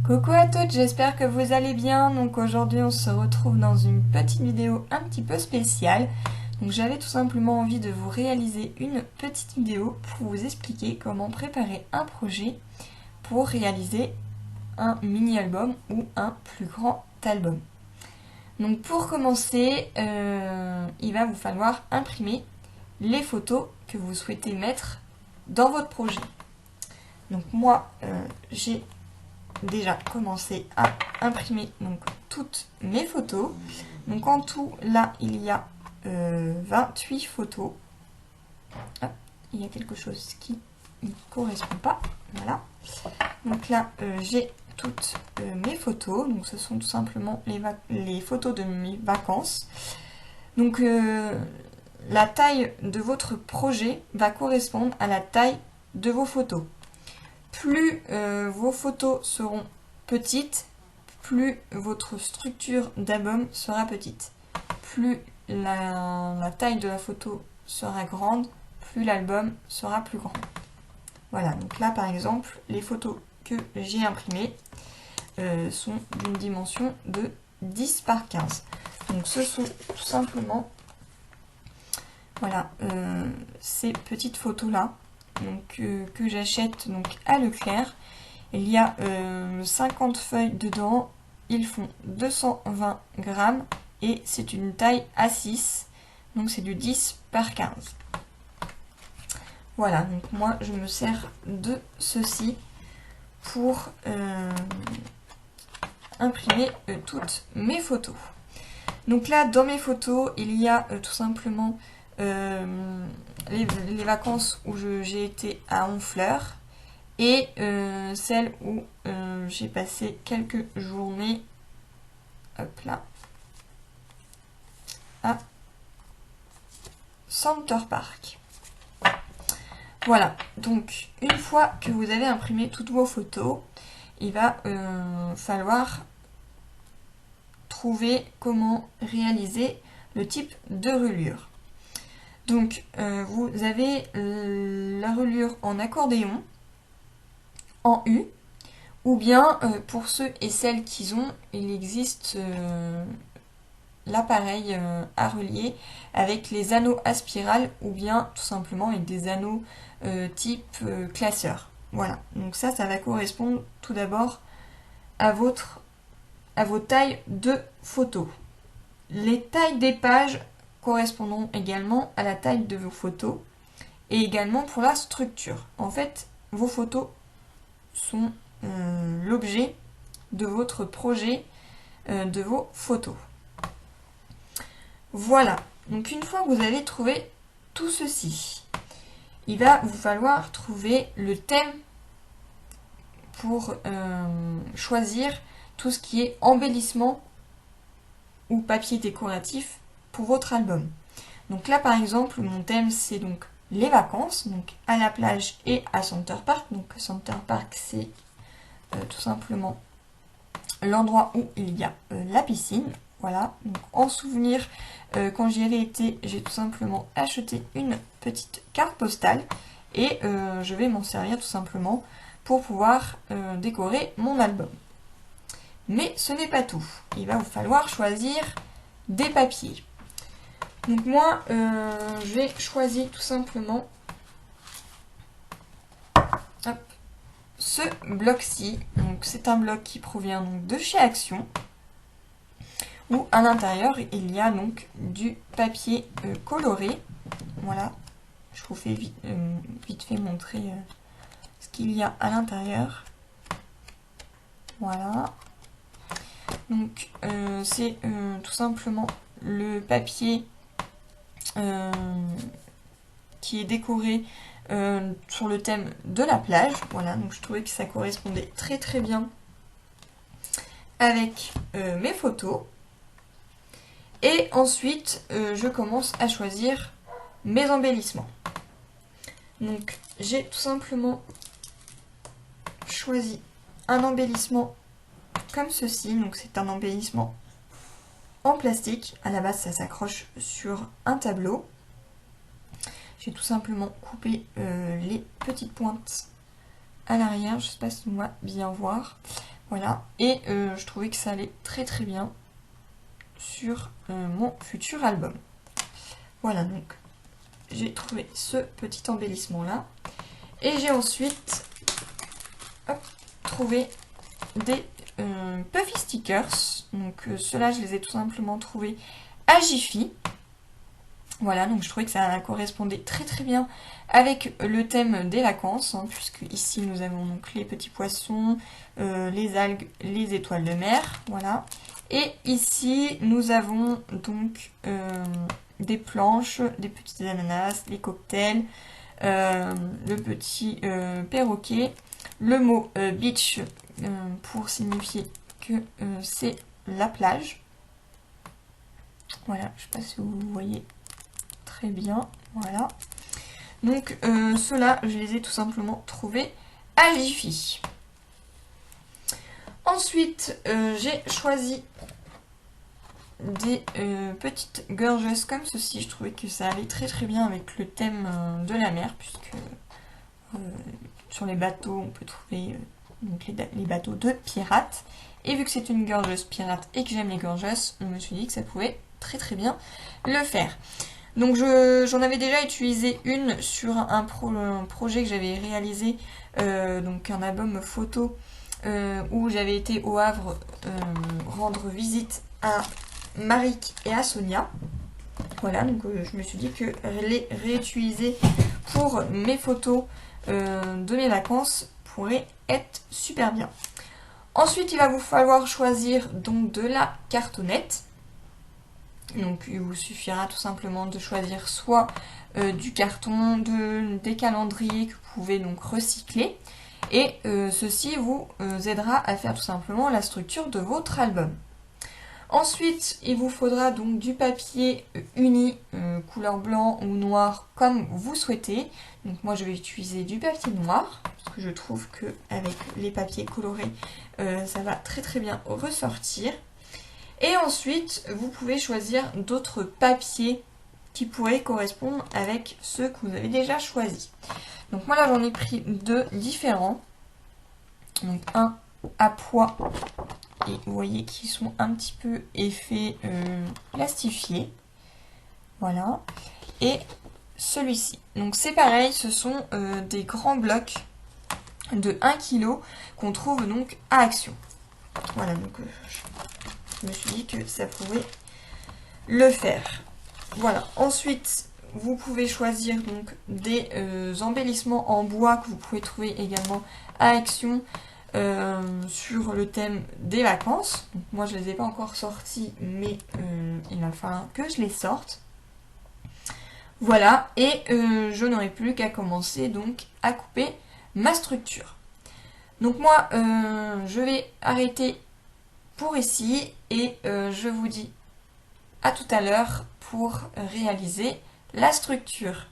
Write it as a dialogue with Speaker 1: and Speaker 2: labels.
Speaker 1: Coucou à toutes, j'espère que vous allez bien. Donc aujourd'hui on se retrouve dans une petite vidéo un petit peu spéciale. Donc j'avais tout simplement envie de vous réaliser une petite vidéo pour vous expliquer comment préparer un projet pour réaliser un mini-album ou un plus grand album. Donc pour commencer, il va vous falloir imprimer les photos que vous souhaitez mettre dans votre projet. Donc moi j'ai déjà commencé à imprimer donc toutes mes photos. Donc en tout là il y a 28 photos. Hop, il y a quelque chose qui ne correspond pas. Voilà. Donc là j'ai toutes mes photos. Donc ce sont tout simplement les photos de mes vacances. Donc la taille de votre projet va correspondre à la taille de vos photos. Plus vos photos seront petites, plus votre structure d'album sera petite. Plus la taille de la photo sera grande, plus l'album sera plus grand. Voilà, donc là par exemple, les photos que j'ai imprimées sont d'une dimension de 10 par 15. Donc ce sont tout simplement voilà, ces petites photos là. Donc, que j'achète donc à Leclerc. Il y a 50 feuilles dedans, ils font 220 grammes et c'est une taille A6, donc c'est du 10 par 15. Voilà, donc moi je me sers de ceci pour imprimer toutes mes photos. Donc là dans mes photos il y a tout simplement les vacances où j'ai été à Honfleur et celles où j'ai passé quelques journées hop là, à Center Park. Voilà, donc une fois que vous avez imprimé toutes vos photos, il va falloir trouver comment réaliser le type de reliure. Donc vous avez la reliure en accordéon, en U, ou bien pour ceux et celles qui ont, il existe l'appareil à relier avec les anneaux à spirale ou bien tout simplement avec des anneaux type classeur. Voilà, donc ça va correspondre tout d'abord à vos tailles de photos. Les tailles des pages correspondront également à la taille de vos photos et également pour la structure. En fait, vos photos sont l'objet de votre projet, de vos photos. Voilà, donc une fois que vous avez trouvé tout ceci, il va vous falloir trouver le thème pour choisir tout ce qui est embellissement ou papier décoratif pour votre album. Donc là par exemple mon thème c'est donc les vacances, donc à la plage et à Center Park. Donc Center Park c'est tout simplement l'endroit où il y a la piscine. Voilà, donc en souvenir, quand j'y avais été, j'ai tout simplement acheté une petite carte postale et je vais m'en servir tout simplement pour pouvoir décorer mon album. Mais ce n'est pas tout, il va vous falloir choisir des papiers. Donc moi, j'ai choisi tout simplement ce bloc-ci. Donc c'est un bloc qui provient donc de chez Action, où à l'intérieur il y a donc du papier coloré. Voilà, je vous fais vite fait montrer ce qu'il y a à l'intérieur. Voilà, donc c'est tout simplement le papier qui est décoré sur le thème de la plage. Voilà, donc je trouvais que ça correspondait très très bien avec mes photos. Et ensuite, je commence à choisir mes embellissements. Donc, j'ai tout simplement choisi un embellissement comme ceci. Donc, c'est un embellissement en plastique. À la base, ça s'accroche sur un tableau. J'ai tout simplement coupé les petites pointes à l'arrière. Je ne sais pas si on va bien voir. Voilà, et je trouvais que ça allait très très bien sur mon futur album. Voilà, donc j'ai trouvé ce petit embellissement là. Et j'ai ensuite trouvé des Puffy stickers. Donc ceux-là, je les ai tout simplement trouvés à Jiffy. Voilà, donc je trouvais que ça correspondait très très bien avec le thème des vacances, hein, puisque ici nous avons donc les petits poissons, les algues, les étoiles de mer, voilà. Et ici nous avons donc des planches, des petits ananas, les cocktails, le petit perroquet, le mot beach pour signifier que c'est la plage. Voilà, je ne sais pas si vous voyez très bien, voilà. Donc ceux-là, je les ai tout simplement trouvés à Jiffy. Ensuite, j'ai choisi des petites gorgeuses comme ceci. Je trouvais que ça allait très très bien avec le thème de la mer, puisque sur les bateaux, on peut trouver donc les bateaux de pirates. Et vu que c'est une gorgeuse pirate et que j'aime les gorgeuses, je me suis dit que ça pouvait très très bien le faire. Donc j'en avais déjà utilisé une sur un projet que j'avais réalisé, donc un album photo où j'avais été au Havre rendre visite à Marik et à Sonia. Voilà, donc je me suis dit que les réutiliser pour mes photos de mes vacances pourrait être super bien. Ensuite, il va vous falloir choisir donc de la cartonnette. Donc il vous suffira tout simplement de choisir soit du carton, des calendriers que vous pouvez donc recycler. Et ceci vous aidera à faire tout simplement la structure de votre album. Ensuite, il vous faudra donc du papier uni, couleur blanc ou noir, comme vous souhaitez. Donc moi je vais utiliser du papier noir, parce que je trouve qu'avec les papiers colorés, ça va très très bien ressortir. Et ensuite, vous pouvez choisir d'autres papiers qui pourraient correspondre avec ceux que vous avez déjà choisis. Donc moi là j'en ai pris deux différents. Donc un à pois, et vous voyez qu'ils sont un petit peu effets plastifiés. Voilà. Et celui-ci. Donc c'est pareil, ce sont des grands blocs de 1 kg qu'on trouve donc à Action. Voilà, donc je me suis dit que ça pouvait le faire. Voilà. Ensuite, vous pouvez choisir donc des embellissements en bois que vous pouvez trouver également à Action sur le thème des vacances. Donc, moi, je ne les ai pas encore sortis, mais il va falloir que je les sorte. Voilà. Et je n'aurai plus qu'à commencer donc à couper ma structure. Donc moi, je vais arrêter pour ici et je vous dis à tout à l'heure pour réaliser la structure.